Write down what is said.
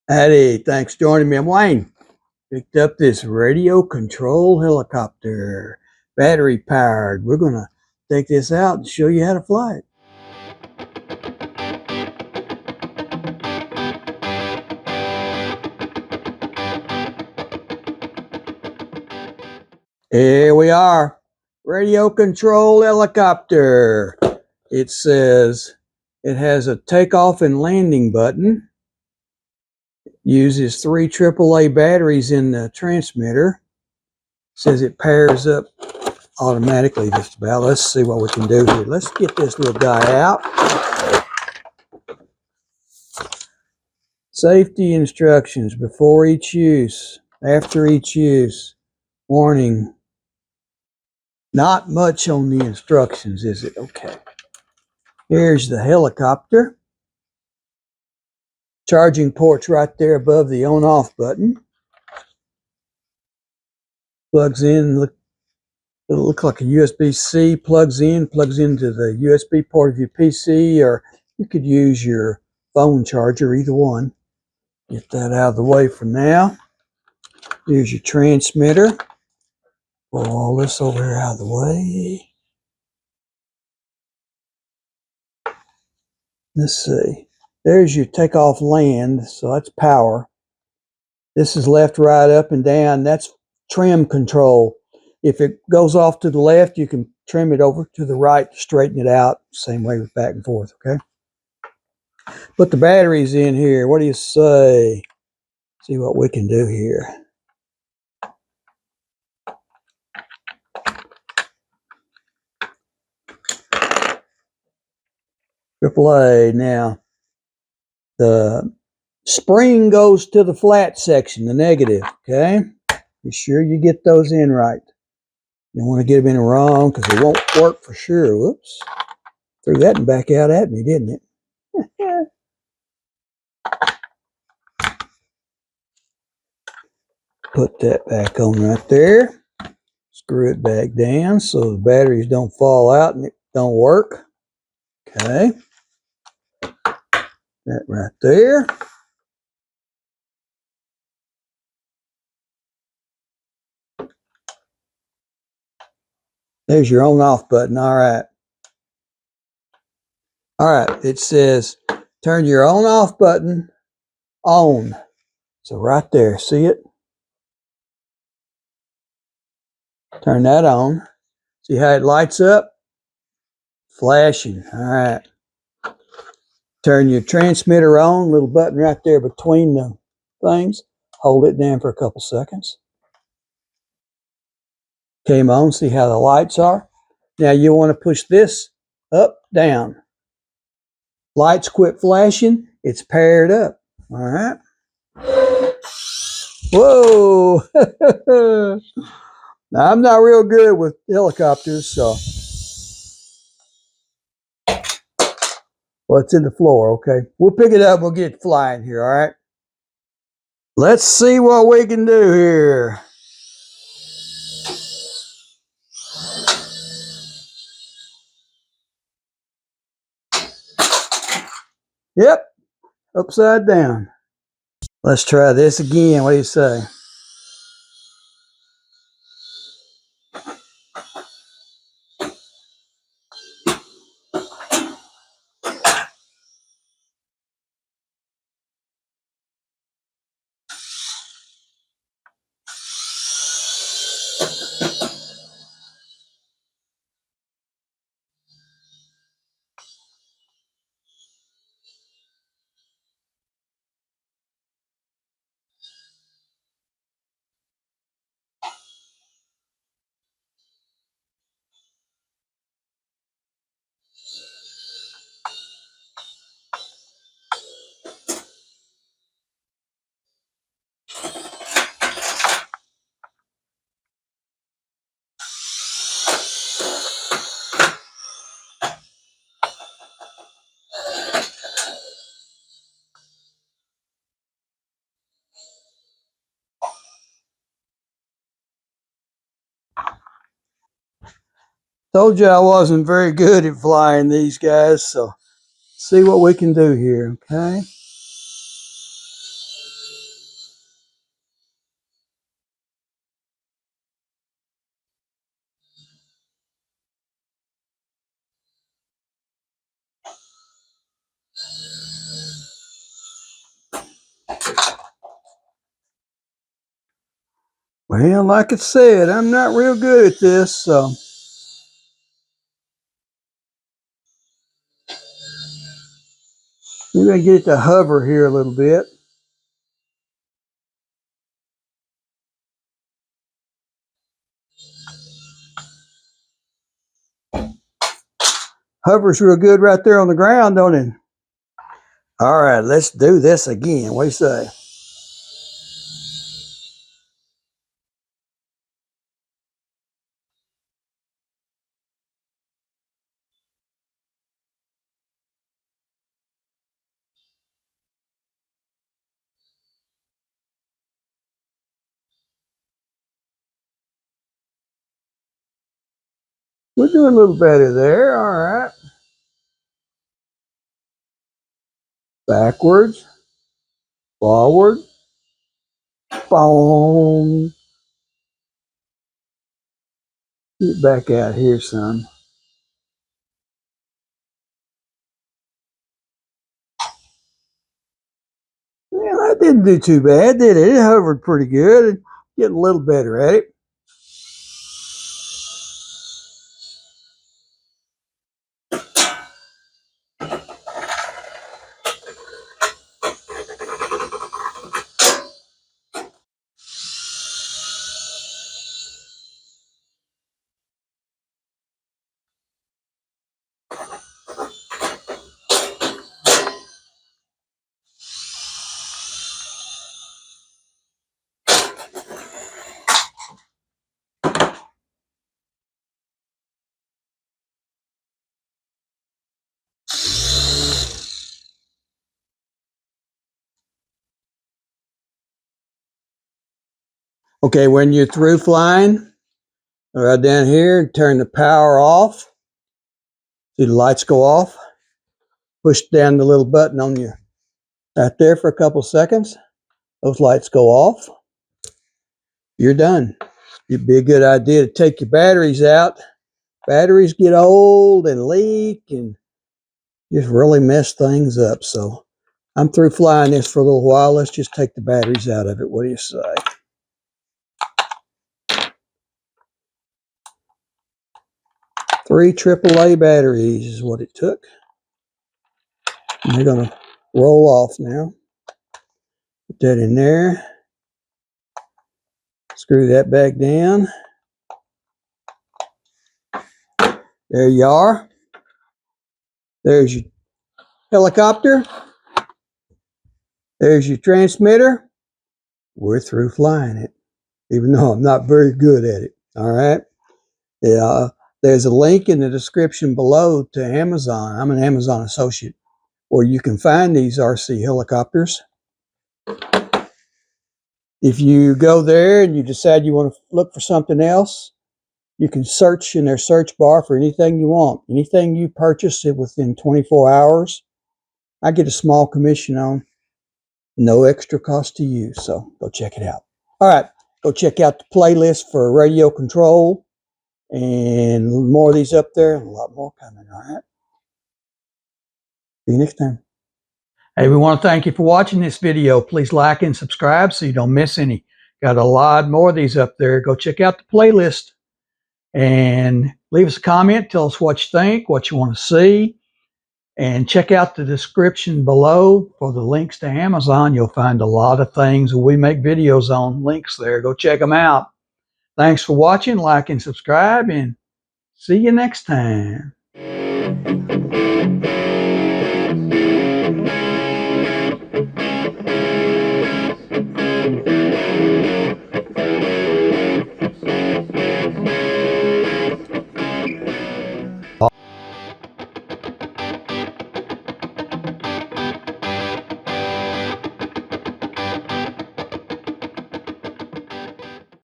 Howdy, thanks for joining me. I'm Wayne. Picked up this radio control helicopter, battery powered. We're going to take this out and show you how to fly it. Here we are, radio control helicopter. It says it has a takeoff and landing button. Uses 3 AAA batteries in the transmitter. Says it pairs up automatically just about. Let's see what we can do here. Let's get this little guy out. Safety instructions before each use, after each use. Warning. Not much on the instructions, is it? Okay. Here's the helicopter. Charging port's right there above the on-off button. Plugs in, it'll look like a USB-C, plugs into the USB port of your PC, or you could use your phone charger, either one. Get that out of the way for now. Here's your transmitter. Pull all this over here out of the way. Let's see. There's your takeoff land, so that's power. This is left, right, up, and down. That's trim control. If it goes off to the left, you can trim it over to the right to straighten it out. Same way with back and forth, okay? Put the batteries in here. What do you say? See what we can do here. AAA. Now, the spring goes to the flat section, the negative, okay? Be sure you get those in right. You don't want to get them in wrong because it won't work for sure. Whoops. Threw that and back out at me, didn't it? Put that back on right there. Screw it back down so the batteries don't fall out and it don't work. Okay. That right there. There's your on-off button. All right. All right. It says turn your on-off button on. So right there. See it? Turn that on. See how it lights up? Flashing. All right. Turn your transmitter on. Little button right there between the things. Hold it down for a couple seconds. Came on. See how the lights are? Now you want to push this up, down. Lights quit flashing. It's paired up. All right. Whoa. Now, I'm not real good with helicopters, so. Well, it's in the floor, okay? We'll pick it up. We'll get flying here, all right? Let's see what we can do here. Yep, upside down. Let's try this again. What do you say? Told you I wasn't very good at flying these guys, so see what we can do here, okay? Well, like I said, I'm not real good at this, so we're going to get it to hover here a little bit. Hovers real good right there on the ground, don't it? All right, let's do this again. What do you say? We're doing a little better there. All right. Backwards, forward, boom. Get back out here, son. Well, that didn't do too bad, did it? It hovered pretty good. Getting a little better at it. Okay, when you're through flying, right down here, turn the power off. See the lights go off. Push down the little button on you right there for a couple seconds. Those lights go off. You're done. It'd be a good idea to take your batteries out. Batteries get old and leak and just really mess things up. So I'm through flying this for a little while. Let's just take the batteries out of it. What do you say? 3 AAA batteries is what it took. And they're going to roll off now. Put that in there. Screw that back down. There you are. There's your helicopter. There's your transmitter. We're through flying it, even though I'm not very good at it. All right. Yeah. There's a link in the description below to Amazon. I'm an Amazon associate, where you can find these RC helicopters. If you go there and you decide you want to look for something else, you can search in their search bar for anything you want. Anything you purchase it within 24 hours, I get a small commission on. No extra cost to you, so go check it out. All right, go check out the playlist for radio control and more of these up there and a lot more coming, all right? See you next time. Hey, we want to thank you for watching this video. Please like and subscribe so you don't miss any. Got a lot more of these up there. Go check out the playlist and leave us a comment. Tell us what you think, what you want to see. And check out the description below for the links to Amazon. You'll find a lot of things we make videos on. Links there. Go check them out. Thanks for watching. Like and subscribe, and see you next time.